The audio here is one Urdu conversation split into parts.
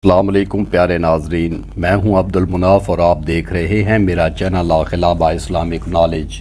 السلام علیکم پیارے ناظرین، میں ہوں عبدالمناف اور آپ دیکھ رہے ہیں میرا چینل لاخلابہ اسلامک نالج۔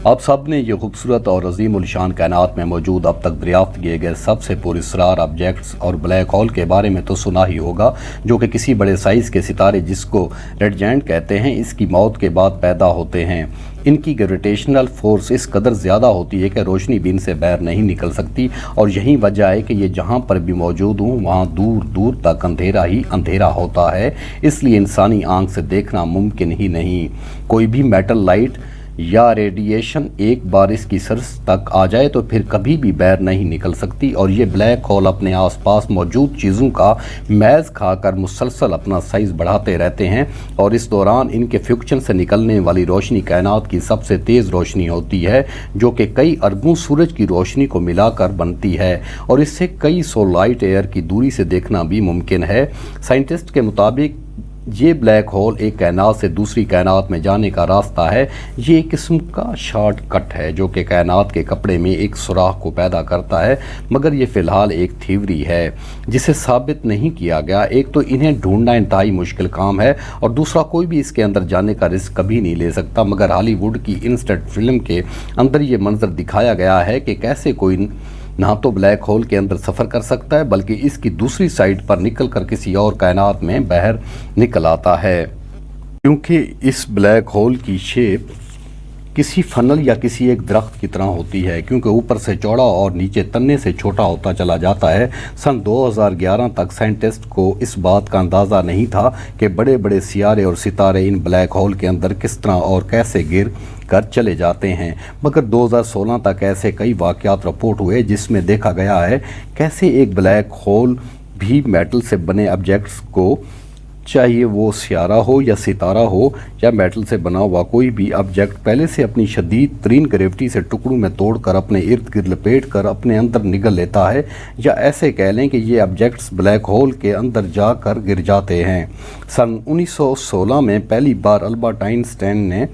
آپ سب نے یہ خوبصورت اور عظیم الشان کائنات میں موجود اب تک دریافت کیے گئے سب سے پراسرار آبجیکٹس اور بلیک ہول کے بارے میں تو سنا ہی ہوگا، جو کہ کسی بڑے سائز کے ستارے جس کو ریڈ جائنٹ کہتے ہیں اس کی موت کے بعد پیدا ہوتے ہیں۔ ان کی گریویٹیشنل فورس اس قدر زیادہ ہوتی ہے کہ روشنی بھی ان سے باہر نہیں نکل سکتی، اور یہی وجہ ہے کہ یہ جہاں پر بھی موجود ہوں وہاں دور دور تک اندھیرا ہی اندھیرا ہوتا ہے، اس لیے انسانی آنکھ سے دیکھنا ممکن ہی نہیں۔ کوئی بھی میٹل لائٹ یا ریڈیشن ایک بار اس کی سرفس تک آ جائے تو پھر کبھی بھی باہر نہیں نکل سکتی، اور یہ بلیک ہول اپنے آس پاس موجود چیزوں کا میز کھا کر مسلسل اپنا سائز بڑھاتے رہتے ہیں، اور اس دوران ان کے فیوکشن سے نکلنے والی روشنی کائنات کی سب سے تیز روشنی ہوتی ہے، جو کہ کئی اربوں سورج کی روشنی کو ملا کر بنتی ہے، اور اس سے کئی سو لائٹ ایئر کی دوری سے دیکھنا بھی ممکن ہے۔ سائنٹسٹ کے مطابق یہ بلیک ہول ایک کائنات سے دوسری کائنات میں جانے کا راستہ ہے۔ یہ ایک قسم کا شارٹ کٹ ہے جو کہ کائنات کے کپڑے میں ایک سوراخ کو پیدا کرتا ہے، مگر یہ فی الحال ایک تھیوری ہے جسے ثابت نہیں کیا گیا۔ ایک تو انہیں ڈھونڈنا انتہائی مشکل کام ہے، اور دوسرا کوئی بھی اس کے اندر جانے کا رسک کبھی نہیں لے سکتا، مگر ہالی ووڈ کی انسٹنٹ فلم کے اندر یہ منظر دکھایا گیا ہے کہ کیسے کوئی نہ تو بلیک ہول کے اندر سفر کر سکتا ہے بلکہ اس کی دوسری سائڈ پر نکل کر کسی اور کائنات میں باہر نکل آتا ہے۔ کیونکہ اس بلیک ہول کی شیپ کسی فنل یا کسی ایک درخت کی طرح ہوتی ہے، کیونکہ اوپر سے چوڑا اور نیچے تنے سے چھوٹا ہوتا چلا جاتا ہے۔ سن 2011 تک سائنٹسٹ کو اس بات کا اندازہ نہیں تھا کہ بڑے بڑے سیارے اور ستارے ان بلیک ہول کے اندر کس طرح اور کیسے گر کر چلے جاتے ہیں، مگر 2016 تک ایسے کئی واقعات رپورٹ ہوئے جس میں دیکھا گیا ہے کیسے ایک بلیک ہول بھی میٹل سے بنے آبجیکٹس کو، چاہیے وہ سیارہ ہو یا ستارہ ہو یا میٹل سے بنا ہوا کوئی بھی آبجیکٹ، پہلے سے اپنی شدید ترین گریوٹی سے ٹکڑوں میں توڑ کر اپنے ارد گرد لپیٹ کر اپنے اندر نگل لیتا ہے، یا ایسے کہہ لیں کہ یہ آبجیکٹس بلیک ہول کے اندر جا کر گر جاتے ہیں۔ سن 1916 میں پہلی بار البرٹ آئن سٹائن نے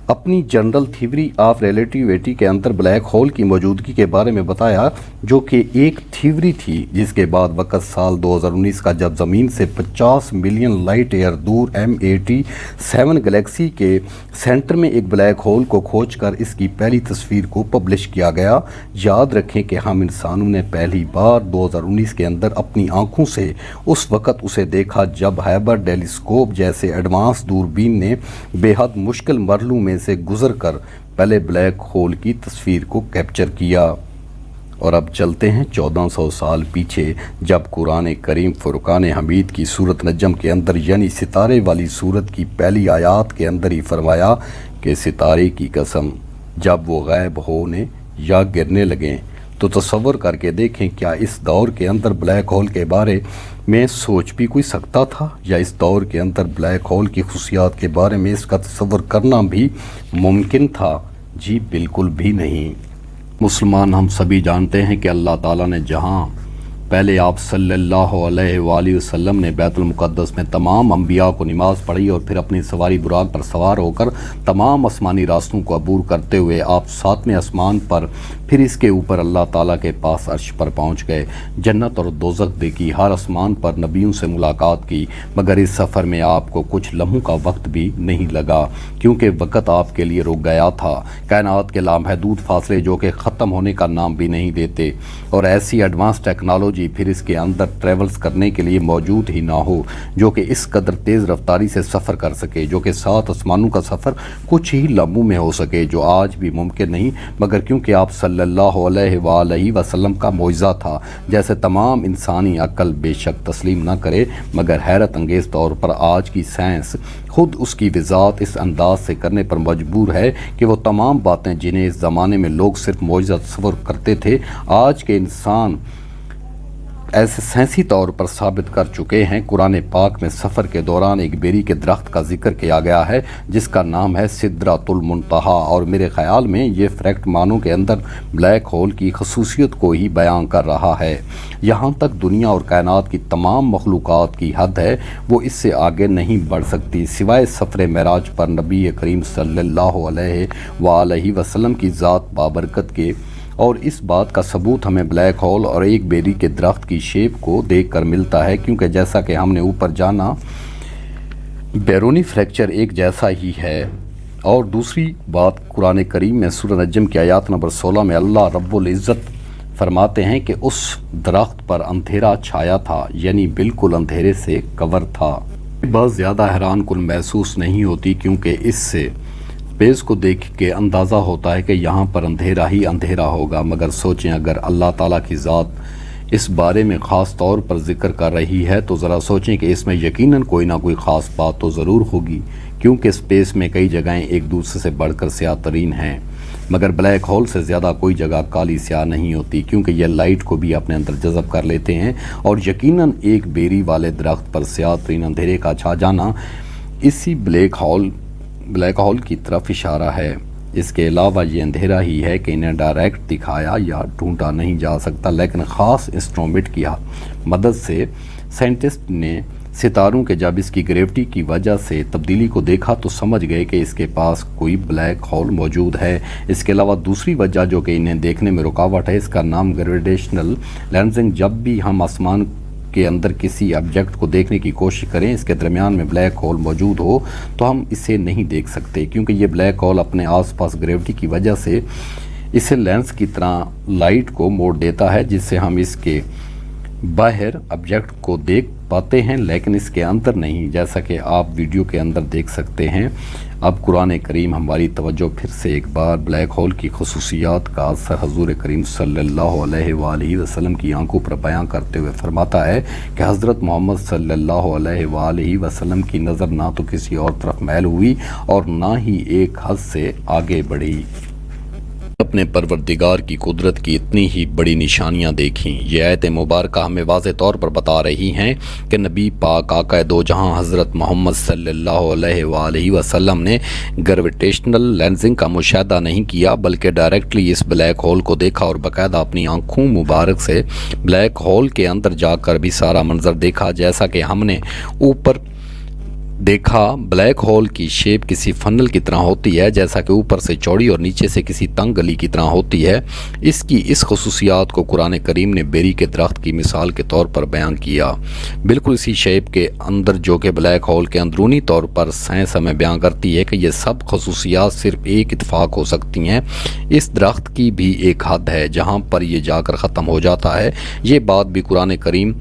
اپنی جنرل تھیوری آف ریلیٹیوٹی کے اندر بلیک ہول کی موجودگی کے بارے میں بتایا، جو کہ ایک تھیوری تھی، جس کے بعد وقت سال 2019 کا جب زمین سے 50 ملین لائٹ ایئر دور M87 گلیکسی کے سینٹر میں ایک بلیک ہول کو کھوج کر اس کی پہلی تصویر کو پبلش کیا گیا۔ یاد رکھیں کہ ہم انسانوں نے پہلی بار 2019 کے اندر اپنی آنکھوں سے اس وقت اسے دیکھا جب ہیبر ٹیلیسکوپ جیسے ایڈوانس دوربین نے بے حد مشکل مرحلوں میں سے گزر کر پہلے بلیک ہول کی تصویر کو کیپچر کیا۔ اور اب چلتے ہیں 1400 سال پیچھے، جب قرآن کریم فرقان حمید کی سورت نجم کے اندر یعنی ستارے والی سورت کی پہلی آیات کے اندر ہی فرمایا کہ ستارے کی قسم جب وہ غائب ہونے یا گرنے لگیں، تو تصور کر کے دیکھیں کیا اس دور کے اندر بلیک ہول کے بارے میں سوچ بھی کوئی سکتا تھا، یا اس دور کے اندر بلیک ہول کی خصوصیات کے بارے میں اس کا تصور کرنا بھی ممکن تھا؟ جی بالکل بھی نہیں۔ مسلمان ہم سبھی جانتے ہیں کہ اللہ تعالیٰ نے جہاں پہلے آپ صلی اللہ علیہ وآلہ وسلم نے بیت المقدس میں تمام انبیاء کو نماز پڑھی، اور پھر اپنی سواری براق پر سوار ہو کر تمام آسمانی راستوں کو عبور کرتے ہوئے آپ 7ویں آسمان پر، پھر اس کے اوپر اللہ تعالیٰ کے پاس عرش پر پہنچ گئے، جنت اور دوزخ دیکھی، ہر آسمان پر نبیوں سے ملاقات کی، مگر اس سفر میں آپ کو کچھ لمحوں کا وقت بھی نہیں لگا، کیونکہ وقت آپ کے لیے رک گیا تھا۔ کائنات کے لامحدود فاصلے جو کہ ختم ہونے کا نام بھی نہیں دیتے، اور ایسی ایڈوانس ٹیکنالوجی پھر اس کے اندر ٹریولز کرنے کے لیے موجود ہی نہ ہو جو کہ اس قدر تیز رفتاری سے سفر کر سکے، جو کہ 7 آسمانوں کا سفر کچھ ہی لمحوں میں ہو سکے، جو آج بھی ممکن نہیں، مگر کیونکہ آپ صلی اللہ علیہ وآلہ وسلم کا معجزہ تھا، جیسے تمام انسانی عقل بے شک تسلیم نہ کرے، مگر حیرت انگیز طور پر آج کی سائنس خود اس کی وضاحت اس انداز سے کرنے پر مجبور ہے کہ وہ تمام باتیں جنہیں اس زمانے میں لوگ صرف معجزہ تصور کرتے تھے، آج کے انسان ایسے سائنسی طور پر ثابت کر چکے ہیں۔ قرآن پاک میں سفر کے دوران ایک بیری کے درخت کا ذکر کیا گیا ہے جس کا نام ہے سدرۃ المنتہا، اور میرے خیال میں یہ فریکٹ معنوں کے اندر بلیک ہول کی خصوصیت کو ہی بیان کر رہا ہے۔ یہاں تک دنیا اور کائنات کی تمام مخلوقات کی حد ہے، وہ اس سے آگے نہیں بڑھ سکتی سوائے سفر معراج پر نبی کریم صلی اللہ علیہ وآلہ وسلم کی ذات بابرکت کے، اور اس بات کا ثبوت ہمیں بلیک ہول اور ایک بیری کے درخت کی شیپ کو دیکھ کر ملتا ہے، کیونکہ جیسا کہ ہم نے اوپر جانا بیرونی فریکچر ایک جیسا ہی ہے۔ اور دوسری بات، قرآن کریم میں سورہ نجم کی آیات نمبر 16 میں اللہ رب العزت فرماتے ہیں کہ اس درخت پر اندھیرا چھایا تھا، یعنی بالکل اندھیرے سے کور تھا۔ بہت زیادہ حیران کن محسوس نہیں ہوتی، کیونکہ اس سے اسپیس کو دیکھ کے اندازہ ہوتا ہے کہ یہاں پر اندھیرا ہی اندھیرا ہوگا، مگر سوچیں اگر اللہ تعالیٰ کی ذات اس بارے میں خاص طور پر ذکر کر رہی ہے تو ذرا سوچیں کہ اس میں یقیناً کوئی نہ کوئی خاص بات تو ضرور ہوگی، کیونکہ اسپیس میں کئی جگہیں ایک دوسرے سے بڑھ کر سیاہ ترین ہیں، مگر بلیک ہول سے زیادہ کوئی جگہ کالی سیاہ نہیں ہوتی، کیونکہ یہ لائٹ کو بھی اپنے اندر جذب کر لیتے ہیں۔ اور یقیناً ایک بیری والے درخت پر سیاہ ترین اندھیرے کا چھا جانا اسی بلیک ہول کی طرف اشارہ ہے۔ اس کے علاوہ یہ اندھیرا ہی ہے کہ انہیں ڈائریکٹ دکھایا یا ڈھونڈا نہیں جا سکتا، لیکن خاص انسٹرومنٹ کی مدد سے سائنٹسٹ نے ستاروں کے جب اس کی گریوٹی کی وجہ سے تبدیلی کو دیکھا تو سمجھ گئے کہ اس کے پاس کوئی بلیک ہول موجود ہے۔ اس کے علاوہ دوسری وجہ جو کہ انہیں دیکھنے میں رکاوٹ ہے، اس کا نام گریویٹیشنل لینزنگ۔ جب بھی ہم آسمان کے اندر کسی آبجیکٹ کو دیکھنے کی کوشش کریں، اس کے درمیان میں بلیک ہول موجود ہو تو ہم اسے نہیں دیکھ سکتے، کیونکہ یہ بلیک ہول اپنے آس پاس گریوٹی کی وجہ سے اسے لینس کی طرح لائٹ کو موڑ دیتا ہے، جس سے ہم اس کے باہر آبجیکٹ کو دیکھ پاتے ہیں لیکن اس کے اندر نہیں، جیسا کہ آپ ویڈیو کے اندر دیکھ سکتے ہیں۔ اب قرآن کریم ہماری توجہ پھر سے ایک بار بلیک ہول کی خصوصیات کا اثر حضور کریم صلی اللہ علیہ وآلہ وسلم کی آنکھوں پر بیان کرتے ہوئے فرماتا ہے کہ حضرت محمد صلی اللہ علیہ وآلہ وسلم کی نظر نہ تو کسی اور طرف میل ہوئی اور نہ ہی ایک حد سے آگے بڑھی۔ اپنے پروردگار کی قدرت کی اتنی ہی بڑی نشانیاں دیکھیں۔ یہ آیت مبارکہ ہمیں واضح طور پر بتا رہی ہیں کہ نبی پاک آقا دو جہاں حضرت محمد صلی اللہ علیہ وآلہ وسلم نے گریویٹیشنل لینزنگ کا مشاہدہ نہیں کیا، بلکہ ڈائریکٹلی اس بلیک ہول کو دیکھا اور باقاعدہ اپنی آنکھوں مبارک سے بلیک ہول کے اندر جا کر بھی سارا منظر دیکھا۔ جیسا کہ ہم نے اوپر دیکھا، بلیک ہول کی شیپ کسی فنل کی طرح ہوتی ہے، جیسا کہ اوپر سے چوڑی اور نیچے سے کسی تنگ گلی کی طرح ہوتی ہے۔ اس کی اس خصوصیات کو قرآن کریم نے بیری کے درخت کی مثال کے طور پر بیان کیا، بالکل اسی شیپ کے اندر جو کہ بلیک ہول کے اندرونی طور پر سائنس ہمیں بیان کرتی ہے کہ یہ سب خصوصیات صرف ایک اتفاق ہو سکتی ہیں۔ اس درخت کی بھی ایک حد ہے جہاں پر یہ جا کر ختم ہو جاتا ہے۔ یہ بات بھی قرآن کریم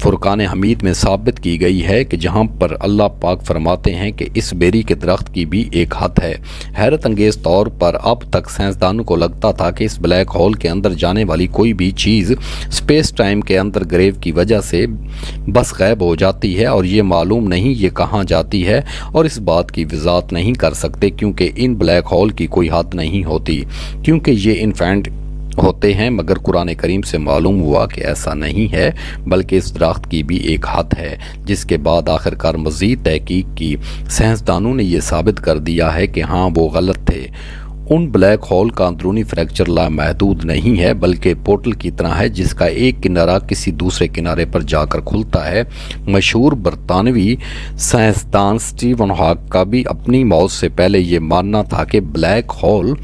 فرقان حمید میں ثابت کی گئی ہے کہ جہاں پر اللہ پاک فرماتے ہیں کہ اس بیری کے درخت کی بھی ایک حد ہے۔ حیرت انگیز طور پر اب تک سائنسدانوں کو لگتا تھا کہ اس بلیک ہول کے اندر جانے والی کوئی بھی چیز اسپیس ٹائم کے اندر گریو کی وجہ سے بس غائب ہو جاتی ہے، اور یہ معلوم نہیں یہ کہاں جاتی ہے، اور اس بات کی وضاحت نہیں کر سکتے کیونکہ ان بلیک ہول کی کوئی حد نہیں ہوتی، کیونکہ یہ انفینٹ ہوتے ہیں، مگر قرآن کریم سے معلوم ہوا کہ ایسا نہیں ہے، بلکہ اس درخت کی بھی ایک حد ہے، جس کے بعد آخرکار مزید تحقیق کی سائنسدانوں نے یہ ثابت کر دیا ہے کہ ہاں وہ غلط تھے۔ ان بلیک ہول کا اندرونی فریکچر لامحدود نہیں ہے، بلکہ پورٹل کی طرح ہے جس کا ایک کنارہ کسی دوسرے کنارے پر جا کر کھلتا ہے۔ مشہور برطانوی سائنسدان سٹیون ہاک کا بھی اپنی موت سے پہلے یہ ماننا تھا کہ بلیک ہول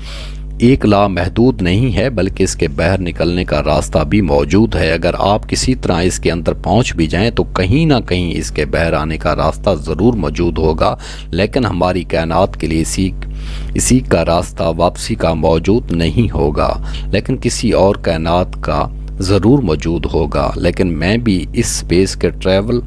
ایک لامحدود نہیں ہے، بلکہ اس کے باہر نکلنے کا راستہ بھی موجود ہے۔ اگر آپ کسی طرح اس کے اندر پہنچ بھی جائیں تو کہیں نہ کہیں اس کے باہر آنے کا راستہ ضرور موجود ہوگا، لیکن ہماری کائنات کے لیے اسی کا راستہ واپسی کا موجود نہیں ہوگا، لیکن کسی اور کائنات کا ضرور موجود ہوگا۔ لیکن میں بھی اس اسپیس کے ٹریول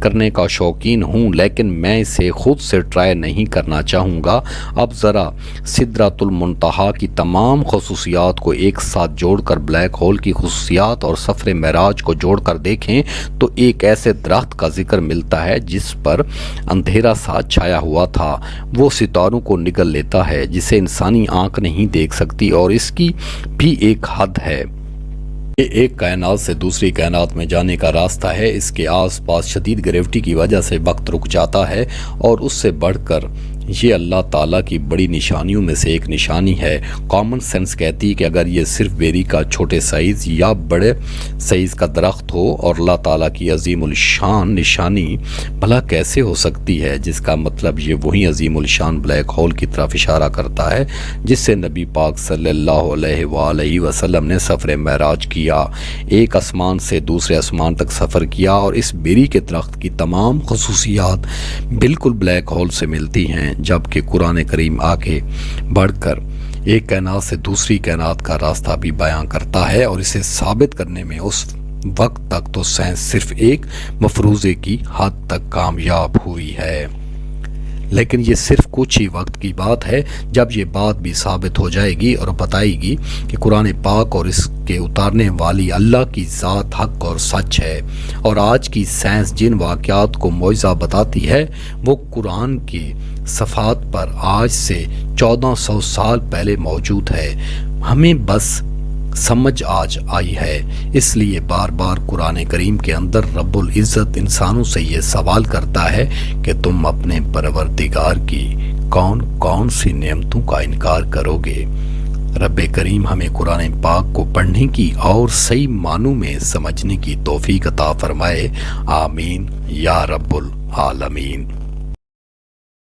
کرنے کا شوقین ہوں، لیکن میں اسے خود سے ٹرائی نہیں کرنا چاہوں گا۔ اب ذرا سدرۃ المنتہا کی تمام خصوصیات کو ایک ساتھ جوڑ کر بلیک ہول کی خصوصیات اور سفر معراج کو جوڑ کر دیکھیں تو ایک ایسے درخت کا ذکر ملتا ہے جس پر اندھیرا سا چھایا ہوا تھا، وہ ستاروں کو نگل لیتا ہے جسے انسانی آنکھ نہیں دیکھ سکتی، اور اس کی بھی ایک حد ہے۔ یہ ایک کائنات سے دوسری کائنات میں جانے کا راستہ ہے۔ اس کے آس پاس شدید گریوٹی کی وجہ سے وقت رک جاتا ہے، اور اس سے بڑھ کر یہ اللہ تعالیٰ کی بڑی نشانیوں میں سے ایک نشانی ہے۔ کامن سینس کہتی ہے کہ اگر یہ صرف بیری کا چھوٹے سائز یا بڑے سائز کا درخت ہو اور اللہ تعالیٰ کی عظیم الشان نشانی بھلا کیسے ہو سکتی ہے، جس کا مطلب یہ وہی عظیم الشان بلیک ہول کی طرف اشارہ کرتا ہے جس سے نبی پاک صلی اللہ علیہ وآلہ وسلم نے سفر معراج کیا، ایک آسمان سے دوسرے آسمان تک سفر کیا، اور اس بیری کے درخت کی تمام خصوصیات بالکل بلیک ہول سے ملتی ہیں، جبکہ قرآن کریم آگے بڑھ کر ایک کائنات سے دوسری کائنات کا راستہ بھی بیان کرتا ہے، اور اسے ثابت کرنے میں اس وقت تک تو سائنس صرف ایک مفروضے کی حد تک کامیاب ہوئی ہے، لیکن یہ صرف کچھ ہی وقت کی بات ہے جب یہ بات بھی ثابت ہو جائے گی اور بتائے گی کہ قرآن پاک اور اس کے اتارنے والی اللہ کی ذات حق اور سچ ہے، اور آج کی سائنس جن واقعات کو معجزہ بتاتی ہے وہ قرآن کی صفحات پر آج سے 1400 سال پہلے موجود ہے، ہمیں بس سمجھ آج آئی ہے۔ اس لیے بار بار قرآن کریم کے اندر رب العزت انسانوں سے یہ سوال کرتا ہے کہ تم اپنے پروردگار کی کون کون سی نعمتوں کا انکار کرو گے۔ رب کریم ہمیں قرآن پاک کو پڑھنے کی اور صحیح معنوں میں سمجھنے کی توفیق عطا فرمائے، آمین یا رب العالمین۔